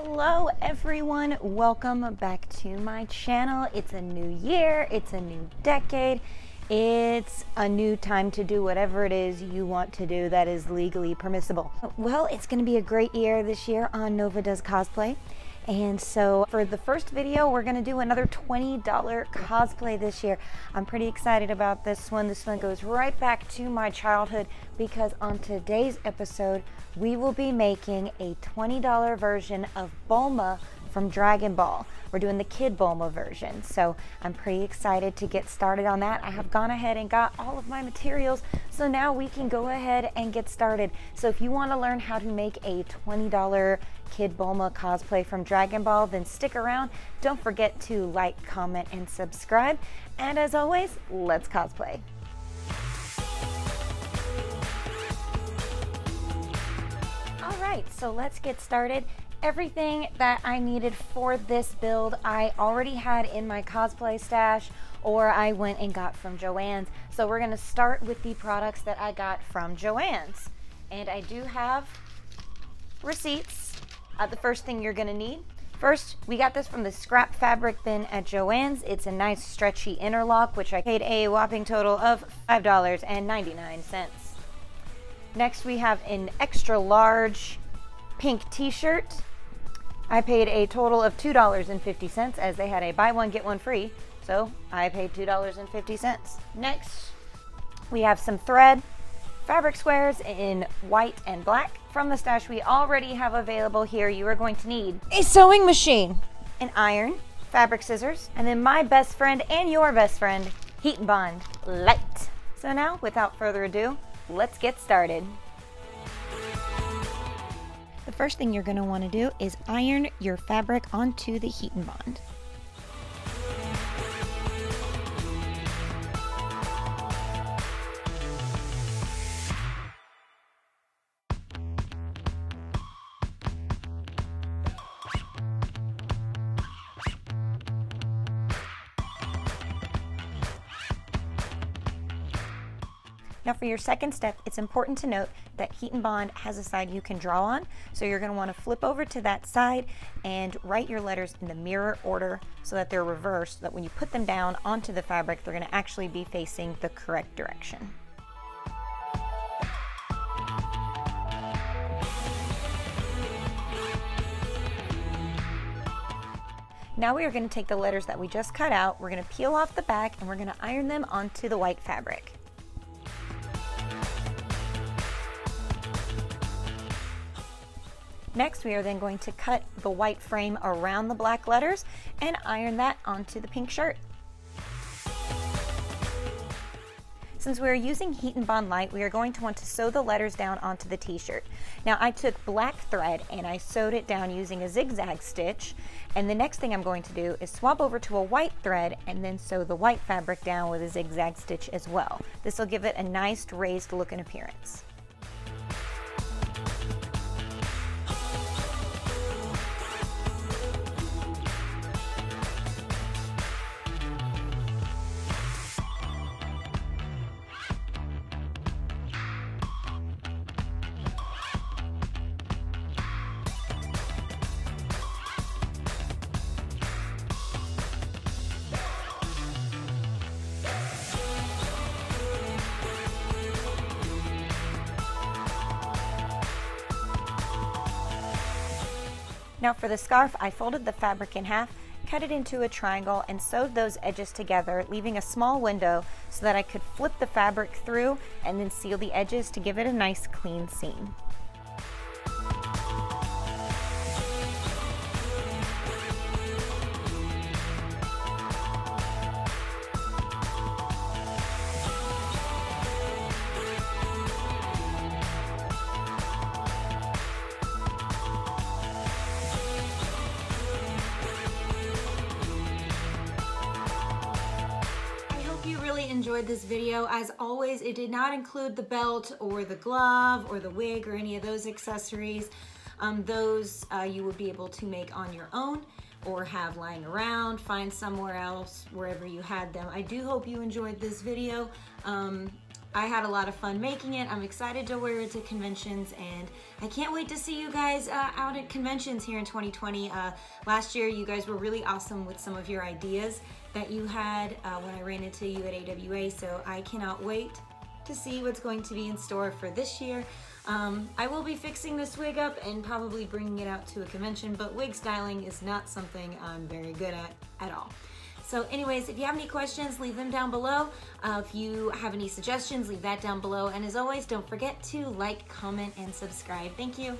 Hello everyone, welcome back to my channel. It's a new year, it's a new decade, it's a new time to do whatever it is you want to do that is legally permissible. Well, it's going to be a great year this year on Nova Does Cosplay. And so for the first video, we're going to do another $20 cosplay this year. I'm pretty excited about this one. This one goes right back to my childhood because on today's episode, we will be making a $20 version of Bulma from Dragon Ball. We're doing the Kid Bulma version, so I'm pretty excited to get started on that. I have gone ahead and got all of my materials, so now we can go ahead and get started. So if you want to learn how to make a $20 Kid Bulma cosplay from Dragon Ball, then stick around. Don't forget to like, comment, and subscribe. And as always, let's cosplay. All right, so let's get started. Everything that I needed for this build, I already had in my cosplay stash, or I went and got from Joann's. So we're gonna start with the products that I got from Joann's. And I do have receipts. The first thing you're gonna need. First, we got this from the scrap fabric bin at Joann's. It's a nice stretchy interlock, which I paid a whopping total of $5.99. Next, we have an extra large pink t-shirt. I paid a total of $2.50 as they had a buy one get one free, so I paid $2.50. Next, we have some thread, fabric squares in white and black. From the stash we already have available here, you are going to need a sewing machine, an iron, fabric scissors, and then my best friend and your best friend, Heat and Bond Light. So now, without further ado, let's get started. The first thing you're going to want to do is iron your fabric onto the Heat and Bond. Now for your second step, it's important to note that Heat and Bond has a side you can draw on. So you're going to want to flip over to that side and write your letters in the mirror order so that they're reversed, so that when you put them down onto the fabric, they're going to actually be facing the correct direction. Now we are going to take the letters that we just cut out, we're going to peel off the back, and we're going to iron them onto the white fabric. Next, we are then going to cut the white frame around the black letters and iron that onto the pink shirt. Since we are using Heat and Bond Light, we are going to want to sew the letters down onto the t-shirt. Now I took black thread and I sewed it down using a zigzag stitch, and the next thing I'm going to do is swap over to a white thread and then sew the white fabric down with a zigzag stitch as well. This will give it a nice raised look and appearance. Now for the scarf, I folded the fabric in half, cut it into a triangle, and sewed those edges together, leaving a small window so that I could flip the fabric through and then seal the edges to give it a nice clean seam. You really enjoyed this video. As always, it did not include the belt or the glove or the wig or any of those accessories. Those you would be able to make on your own or have lying around, find somewhere else, wherever you had them. I do hope you enjoyed this video. I had a lot of fun making it. I'm excited to wear it to conventions, and I can't wait to see you guys out at conventions here in 2020. Last year, you guys were really awesome with some of your ideas that you had when I ran into you at AWA, so I cannot wait to see what's going to be in store for this year. I will be fixing this wig up and probably bringing it out to a convention, but wig styling is not something I'm very good at all. So anyways, if you have any questions, leave them down below. If you have any suggestions, leave that down below. And as always, don't forget to like, comment, and subscribe. Thank you.